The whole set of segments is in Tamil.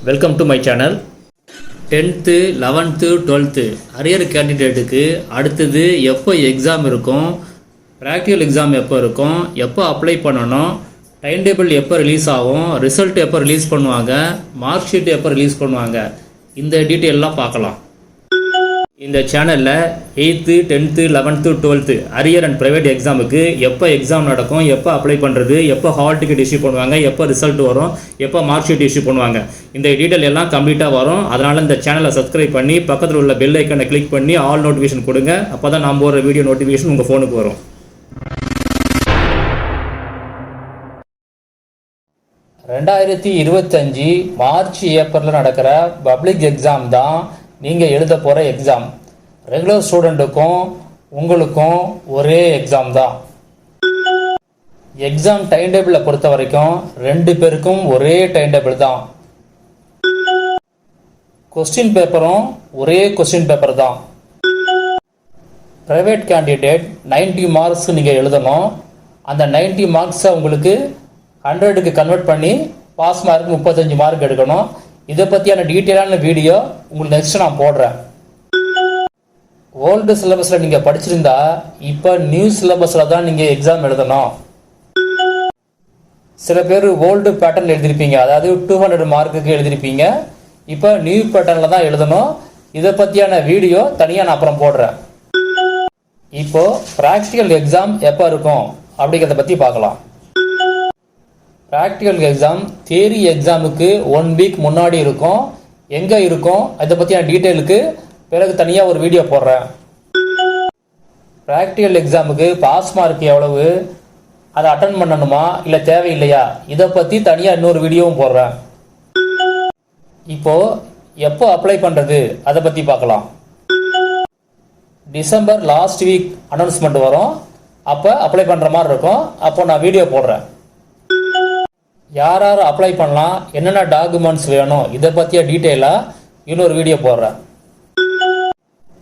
Welcome to my channel. 10th 11th 12th arrear கேண்டிடேட்டுக்கு அடுத்தது எப்போ எக்ஸாம் இருக்கும், ப்ராக்டிக்கல் எக்ஸாம் எப்போ இருக்கும், எப்போ அப்ளை பண்ணணும், டைம் டேபிள் எப்போ ரிலீஸ் ஆகும், ரிசல்ட் எப்போ ரிலீஸ் பண்ணுவாங்க, மார்க் ஷீட் எப்போ ரிலீஸ் பண்ணுவாங்க, இந்த டீட்டெயிலெலாம் பார்க்கலாம். இந்த சேனலில் 8th 10th 11th 12th arrear and private எக்ஸாமுக்கு எப்போ எக்ஸாம் நடக்கும், எப்போ அப்ளை பண்ணுறது, எப்போ ஹால் டிக்கெட் இஷ்யூ பண்ணுவாங்க, எப்போ ரிசல்ட் வரும், எப்போ மார்க் ஷீட் இஷ்யூ பண்ணுவாங்க, இந்த டீட்டெயில் எல்லாம் கம்ப்ளீட்டாக வரும். அதனால் இந்த சேனலை சப்ஸ்கிரைப் பண்ணி பக்கத்தில் உள்ள பெல் ஐக்கனை கிளிக் பண்ணி ஆல் நோட்டிஃபிகேஷன் கொடுங்க. அப்போ தான் நம்ம ஒரு வீடியோ நோட்டிஃபிகேஷன் உங்கள் ஃபோனுக்கு வரும். 2025 மார்ச் ஏப்ரலில் நடக்கிற பப்ளிக் எக்ஸாம் தான் நீங்கள் எழுத போகிற எக்ஸாம். ரெகுலர் ஸ்டூடெண்ட்டுக்கும் உங்களுக்கும் ஒரே எக்ஸாம் தான். எக்ஸாம் டைம் டேபிளை பொறுத்த வரைக்கும் 2 பேருக்கும் ஒரே டைம் டேபிள் தான். கொஸ்டின் பேப்பரும் ஒரே கொஸ்டின் பேப்பர் தான். ப்ரைவேட் கேண்டிடேட் 90 மார்க்ஸ் நீங்கள் எழுதணும். அந்த 90 மார்க்ஸை உங்களுக்கு 100க்கு கன்வெர்ட் பண்ணி பாஸ் மார்க் 35 மார்க் எடுக்கணும். இதை பற்றியான டீட்டெயிலான வீடியோ உங்களுக்கு நெக்ஸ்ட் நான் போடுறேன். ஓல்டு சிலபஸில் நீங்கள் படிச்சிருந்தா இப்போ நியூ சிலபஸில் தான் நீங்கள் எக்ஸாம் எழுதணும். சில பேர் ஓல்டு பேட்டர்ன் எழுதிருப்பீங்க, அதாவது 200 மார்க்குக்கு எழுதிருப்பீங்க. இப்போ நியூ பேட்டர்னில் தான் எழுதணும். இதை பற்றியான வீடியோ தனியாக நான் அப்புறம் போடுறேன். இப்போது ப்ராக்டிக்கல் எக்ஸாம் எப்போ இருக்கும் அப்படிங்கிறத பற்றி பார்க்கலாம். ப்ராக்டிக்கல் எக்ஸாம் தியரி எக்ஸாமுக்கு 1 வீக் முன்னாடி இருக்கும். எங்கே இருக்கும் அதை பற்றியான டீட்டெயிலுக்கு பிறகு தனியாக ஒரு வீடியோ போடுறேன். ப்ராக்டிக்கல் எக்ஸாமுக்கு பாஸ் மார்க் எவ்வளவு, அதை அட்டன் பண்ணணுமா இல்லை தேவையில்லையா, இதை பற்றி தனியாக இன்னொரு வீடியோவும் போடுறேன். இப்போது எப்போ அப்ளை பண்ணுறது அதை பற்றி பார்க்கலாம். டிசம்பர் லாஸ்ட் வீக் அனௌன்ஸ்மெண்ட் வரும். அப்போ அப்ளை பண்ணுற மாதிரி இருக்கும். அப்போ நான் வீடியோ போடுறேன். யார் யார் அப்ளை பண்ணலாம், என்னென்ன டாக்குமெண்ட்ஸ் வேணும், இதை பற்றிய டீட்டெயிலாக இன்னொரு வீடியோ போடுறேன்.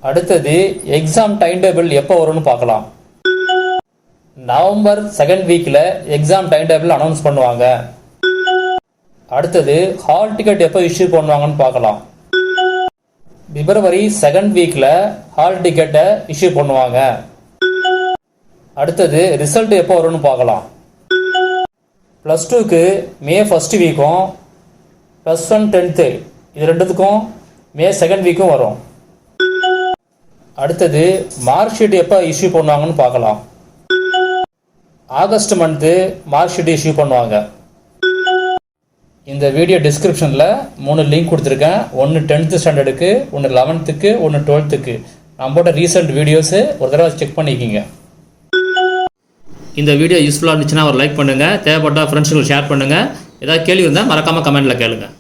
அடுத்தது எக்ஸாம் டைம் டேபிள் எப்போ வரும்னு பார்க்கலாம். நவம்பர் 2nd வீக்கில் எக்ஸாம் டைம் டேபிள் அனௌன்ஸ் பண்ணுவாங்க. அடுத்தது ஹால் டிக்கெட் எப்போ இஷ்யூ பண்ணுவாங்கன்னு பார்க்கலாம். பிப்ரவரி 2nd வீக்கில் ஹால் டிக்கெட்டை இஷ்யூ பண்ணுவாங்க. அடுத்தது ரிசல்ட் எப்போ வரும்னு பார்க்கலாம். +2க்கு மே 1st வீக்கும், +1 10th இது ரெண்டுத்துக்கும் மே 2nd வீக்கும் வரும். அடுத்தது மார்க் ஷீட் எப்போ இஷ்யூ பண்ணுவாங்கன்னு பார்க்கலாம். August month mark sheet issue பண்ணுவாங்க. இந்த வீடியோ டிஸ்கிரிப்ஷனில் 3 லிங்க் கொடுத்துருக்கேன். ஒன்று 10th ஸ்டாண்டர்டுக்கு, ஒன்று 11th, ஒன்று 12th. நான் போட்ட ரீசெண்ட் வீடியோஸு ஒரு தடவை செக் பண்ணிக்கிங்க. இந்த வீடியோ யூஸ்ஃபுல்லாக இருந்துச்சுன்னா ஒரு லைக் பண்ணுங்கள். தேவைப்பட்டால் ஃப்ரெண்ட்ஸுங்களுக்கு ஷேர் பண்ணுங்கள். ஏதாவது கேள்வி இருந்தால் மறக்காமல் கமெண்ட்டில் கேளுங்கள்.